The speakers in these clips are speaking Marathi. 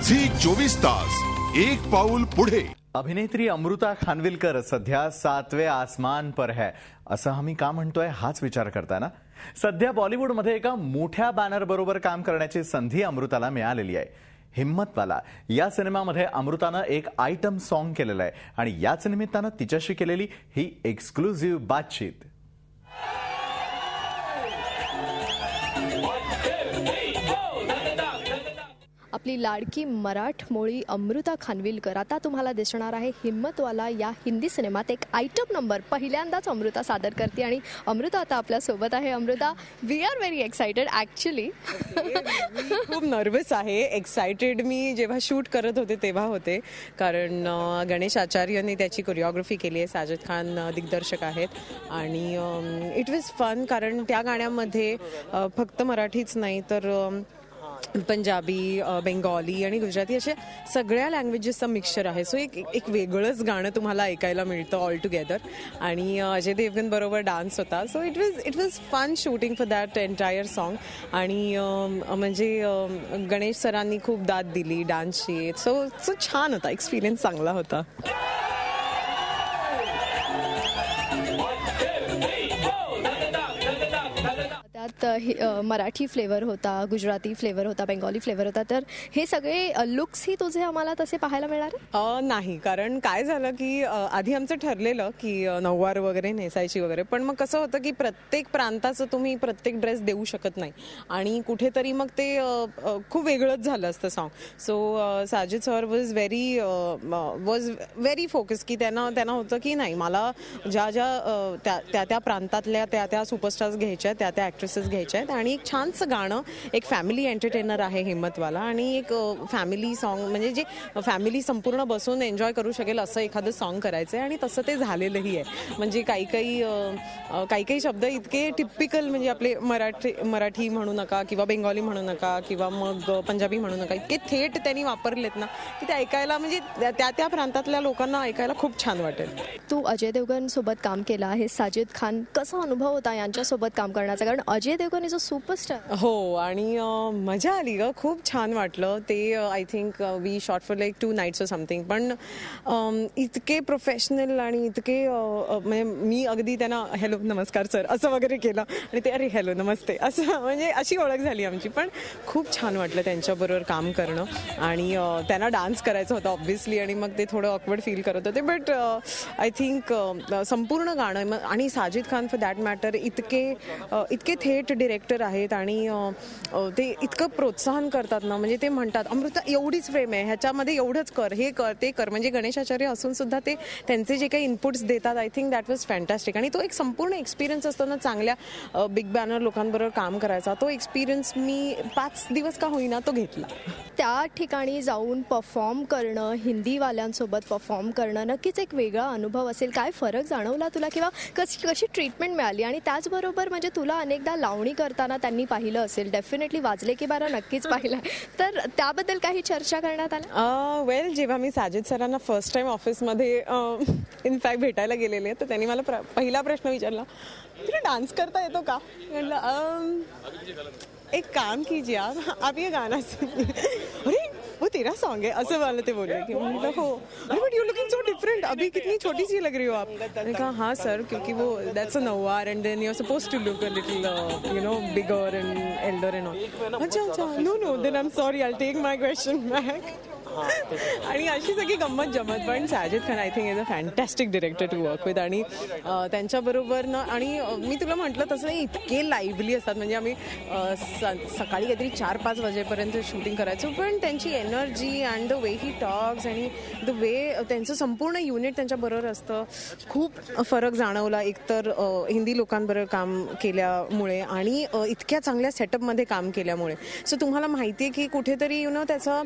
झी 24 तास एक पाऊल पुढे. अभिनेत्री अमृता खानविलकर सध्या 7वें आसमान पर है असं आम्ही का म्हणतोय हाच विचार करताना सध्या बॉलिवूडमध्ये एका मोठ्या बॅनर बरोबर काम करण्याची संधी अमृताला मिळालेली आहे. हिम्मतवाला या सिनेमामध्ये अमृतानं एक आयटम सॉन्ग केलेलं आहे आणि याच निमित्तानं तिच्याशी केलेली ही एक्सक्लुझिव्ह बातचीत. आपली लाडकी मराठमोळी अमृता खानविलकर आता तुम्हाला दिसणार आहे हिम्मतवाला या हिंदी सिनेमात एक आयटम नंबर पहिल्यांदाच अमृता सादर करते आणि अमृता आता आपल्या सोबत आहे. Amrita, we are very excited actually. खूप नर्वस आहे. एक्साइटेड मी जेव्हा शूट करत होते तेव्हा होते, कारण गणेश आचार्यने त्याची कोरिओग्राफी केली आहे. साजिद खान दिग्दर्शक आहेत आणि इट वॉज फन, कारण त्या गाण्यामध्ये फक्त मराठीच नाही तर पंजाबी, बेंगॉली आणि गुजराती अशा सगळ्या लँग्वेजेसचं मिक्सचर आहे. सो एक वेगळंच गाणं तुम्हाला ऐकायला मिळतं ऑल टुगेदर. आणि अजय देवगन बरोबर डान्स होता. So it was fun shooting for that entire song. आणि म्हणजे गणेश सरांनी खूप दाद दिली डान्सची. सो छान होता, एक्सपिरियन्स चांगला होता. त्यात मराठी फ्लेवर होता, गुजराती फ्लेवर होता, बेंगॉली फ्लेवर होता. तर हे सगळे लुक्सही तुझे आम्हाला तसे पाहायला मिळणार नाही, कारण काय झालं की आधी आमचं ठरलेलं की नऊवार वगैरे नेसायची वगैरे, पण मग कसं होतं की प्रत्येक प्रांताचं तुम्ही प्रत्येक ड्रेस देऊ शकत नाही आणि कुठेतरी मग ते खूप वेगळंच झालं असतं song. So Sajid sir was very focus की त्यांना होतं की नाही, मला ज्या त्या प्रांतातल्या त्या सुपरस्टार्स घ्यायच्या, त्या ॲक्ट्रेसेस घ्यायच्या आहेत आणि एक छानसं गाणं, एक फॅमिली एंटरटेनर आहे हिम्मतवाला आणि एक फॅमिली सॉन्ग, म्हणजे जे फॅमिली संपूर्ण बसून एन्जॉय करू शकेल असं एखादं सॉन्ग करायचं आहे. आणि तसं ते झालेलंही आहे. म्हणजे काही शब्द इतके टिपिकल, म्हणजे आपले मराठी म्हणू नका किंवा बेंगॉली म्हणू नका किंवा मग पंजाबी म्हणू नका, इतके थेट त्यांनी वापरलेत ना की ते ऐकायला, म्हणजे त्या प्रांतातल्या लोकांना ऐकायला खूप छान वाटेल. तू अजय देवगन सोबत काम केलं आहे, साजिद खान, कसा अनुभव होता यांच्यासोबत काम करण्याचा? कारण Ajay Devgan is a superstar. हो, आणि मजा आली ग, खूप छान वाटलं ते. I think we shot for like 2 nights or something. पण इतके प्रोफेशनल आणि इतके म्हणजे मी अगदी त्यांना हॅलो नमस्कार सर असं वगैरे केलं आणि ते अरे हॅलो नमस्ते असं, म्हणजे अशी ओळख झाली आमची. पण खूप छान वाटलं त्यांच्याबरोबर काम करणं आणि त्यांना डान्स करायचा होता ऑब्व्हियसली आणि मग ते थोडं ऑकवर्ड फील करत होते. बट आय थिंक संपूर्ण गाणं, आणि Sajid Khan for that matter इतके थेट डिरेक्टर आहेत आणि ते इतकं प्रोत्साहन करतात ना, म्हणजे ते म्हणतात अमृता एवढीच फ्रेम आहे, ह्याच्यामध्ये एवढंच कर, हे कर, ते कर. म्हणजे गणेश आचार्य असून सुद्धा ते त्यांचे जे काही इनपुट्स देतात, I think that was fantastic. आणि तो एक संपूर्ण एक्सपिरियन्स असतो ना चांगल्या बिग बॅनर लोकांबरोबर काम करायचा. तो एक्सपिरियन्स मी 5 दिवस का होईना तो घेतला. त्या ठिकाणी जाऊन परफॉर्म करणं, हिंदीवाल्यांसोबत परफॉर्म करणं नक्कीच एक वेगळा अनुभव असेल. काय फरक जाणवला तुला किंवा कशी ट्रीटमेंट मिळाली? आणि त्याचबरोबर म्हणजे तुला अनेकदा लावणी करताना त्यांनी पाहिलं असेल, डेफिनेटली वाजले की बारा नक्कीच पाहिलं, तर त्याबद्दल काही चर्चा करण्यात आल्या? वेल, जेव्हा मी साजिद सरांना फर्स्ट टाइम ऑफिसमध्ये इनफॅक्ट भेटायला गेलेले तर त्यांनी मला पहिला प्रश्न विचारला, तुला डान्स करता येतो का? म्हटलं एक काम कीजिए आप ये गाना अरे वो तेरा सॉन्ग है असं मला ते बोलले की. म्हटलं हो. अरे but you looking so different, अभी कितनी छोटी सी लग रही हो आप. मैंने कहा हाँ सर, क्योंकि वो that's a nauvari and then you are supposed to look a little bigger and elder and all. अच्छा no then I am sorry, I will take my question back. आणि अशी सगळी गंमत जमत. पण Sajid Khan I think is a fantastic director to work with. आणि त्यांच्याबरोबर ना, आणि मी तुला म्हटलं तसं इतके लाईव्हली असतात, म्हणजे आम्ही सकाळी काहीतरी 4-5 वाजेपर्यंत शूटिंग करायचो, पण त्यांची energy and the way he talks आणि द वे त्यांचं संपूर्ण युनिट त्यांच्याबरोबर असतं. खूप फरक जाणवला एकतर हिंदी लोकांबरोबर काम केल्यामुळे आणि इतक्या चांगल्या सेटअपमध्ये काम केल्यामुळे. सो तुम्हाला माहिती आहे की कुठेतरी त्याचा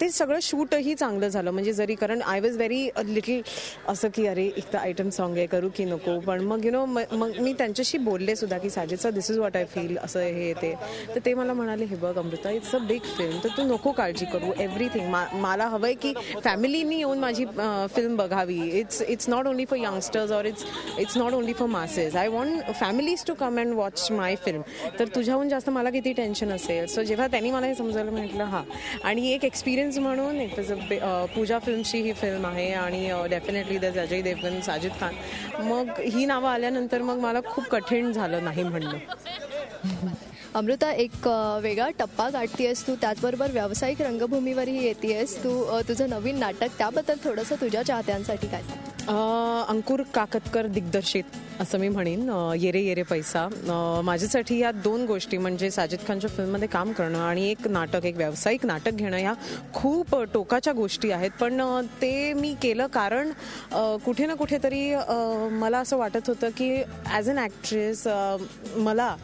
ते सगळं शूटही चांगलं झालं. म्हणजे जरी कारण आय वॉज व्हेरी लिटल असं की अरे एक तर आयटम सॉन्ग आहे, करू की नको. पण मग मग मी त्यांच्याशी बोलले सुद्धा की साजिदचा दिस इज व्हॉट आय फील, असं हे ते. तर ते मला म्हणाले, हे बघ Amruta, it's a big film, तर तू नको काळजी करू. एव्हरीथिंग मला हवंय की फॅमिलीनी येऊन माझी फिल्म बघावी. It's not only for youngsters or it's not only for masses. I want families to come and watch my film. तर तुझ्याहून जास्त मला किती टेन्शन असेल. सो जेव्हा त्यांनी मला हे समजायला म्हटलं हां, आणि एक एक्सपिरियन्स म्हणून पूजा फिल्मची ही फिल्म आहे आणि डेफिनेटली दॅट अजय देवगन, साजिद खान, मग ही नावं आल्यानंतर मग मला खूप कठीण झालं नाही म्हणणं. अमृता, एक वेगळा टप्पा गाठतीयस तू, त्याचबरोबर व्यावसायिक रंगभूमीवरही येतेयस तू. तुझं नवीन नाटक, त्याबद्दल थोडंसं तुझ्या चाहत्यांसाठी काय? अंकुर काकतकर दिग्दर्शित असं मी म्हणेन, येरे येरे पैसा. माझ्यासाठी या 2 गोष्टी म्हणजे साजिद खानच्या फिल्ममध्ये काम करणं आणि एक नाटक, एक व्यावसायिक नाटक घेणं, ह्या खूप टोकाच्या गोष्टी आहेत. पण ते मी केलं कारण कुठे ना कुठेतरी मला असं वाटत होतं की ॲज अन ॲक्ट्रेस मला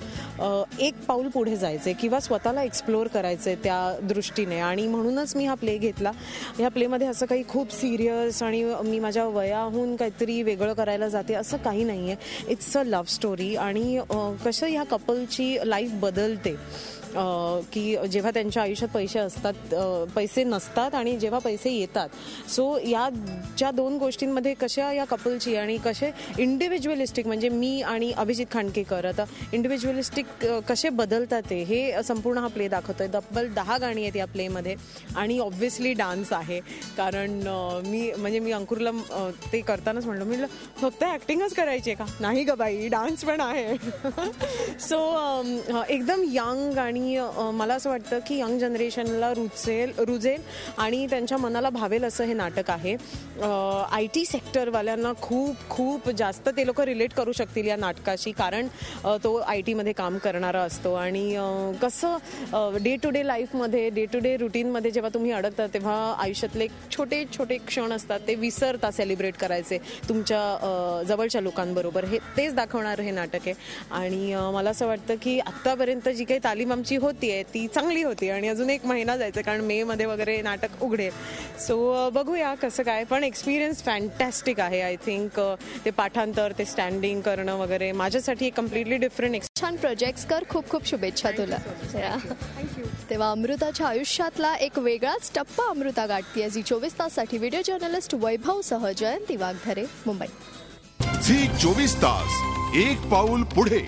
एक पाऊल पुढे जायचं आहे किंवा स्वतःला एक्सप्लोअर करायचं आहे त्या दृष्टीने. आणि म्हणूनच मी हा प्ले घेतला. ह्या प्लेमध्ये असं काही खूप सिरियस आणि मी माझ्या वयाहून काहीतरी वेगळं करायला जाते असं काही नाही आहे. It's a love story. आणि कसं ह्या कपलची लाईफ बदलते की जेव्हा त्यांच्या आयुष्यात पैसे असतात, पैसे नसतात आणि जेव्हा पैसे येतात. सो या ज्या 2 गोष्टींमध्ये कशा या कपलची आणि कसे इंडिव्हिज्युअलिस्टिक, म्हणजे मी आणि अभिजित खांडकेकर आता इंडिव्हिज्युअलिस्टिक कसे बदलतात ते, हे संपूर्ण हा प्ले दाखवतोय. तब्बल 10 गाणी आहेत या प्लेमध्ये आणि ऑब्व्हियसली डान्स आहे. कारण मी अंकुरला ते करतानाच म्हणलं फक्त ॲक्टिंगच करायची आहे का? नाही ग बाई, डान्स पण आहे. सो एकदम यंग आणि मला असं वाटतं की यंग जनरेशनला रुजेल आणि त्यांच्या मनाला भावेल असं हे नाटक आहे. IT सेक्टरवाल्यांना खूप जास्त ते लोक रिलेट करू शकतील या नाटकाशी, कारण तो IT मध्ये काम करणारा असतो. आणि कसं डे टू डे लाईफमध्ये, डे टू डे रुटीनमध्ये जेव्हा तुम्ही अडकता तेव्हा आयुष्यातले छोटे छोटे क्षण असतात ते विसरता सेलिब्रेट करायचे तुमच्या जवळच्या लोकांबरोबर. तेच दाखवणारं हे नाटक आहे. आणि मला असं वाटतं की आत्तापर्यंत जी काही तालीम आमची होतीये ती चांगली होती आणि अजून 1 महिना जायचं, कारण मे मध्ये वगैरे नाटक उघडेल. सो बघूया कसं काय. पण एक्सपिरियन्स फॅन्टॅस्टिक आहे. आय थिंक ते पाठांतर, ते स्टँडिंग करणं वगैरे माझ्यासाठी एक कम्प्लिटली डिफरंट. छान प्रोजेक्ट्स कर. खूप शुभेच्छा तुला. तेव्हा अमृताच्या आयुष्यातला एक वेगळाच टप्पा अमृता गाठतीये. झी 24 ताससाठी व्हिडिओ जर्नलिस्ट वैभव सह जयंती वाघधरे, मुंबई. झी 24 तास, एक पाऊल पुढे.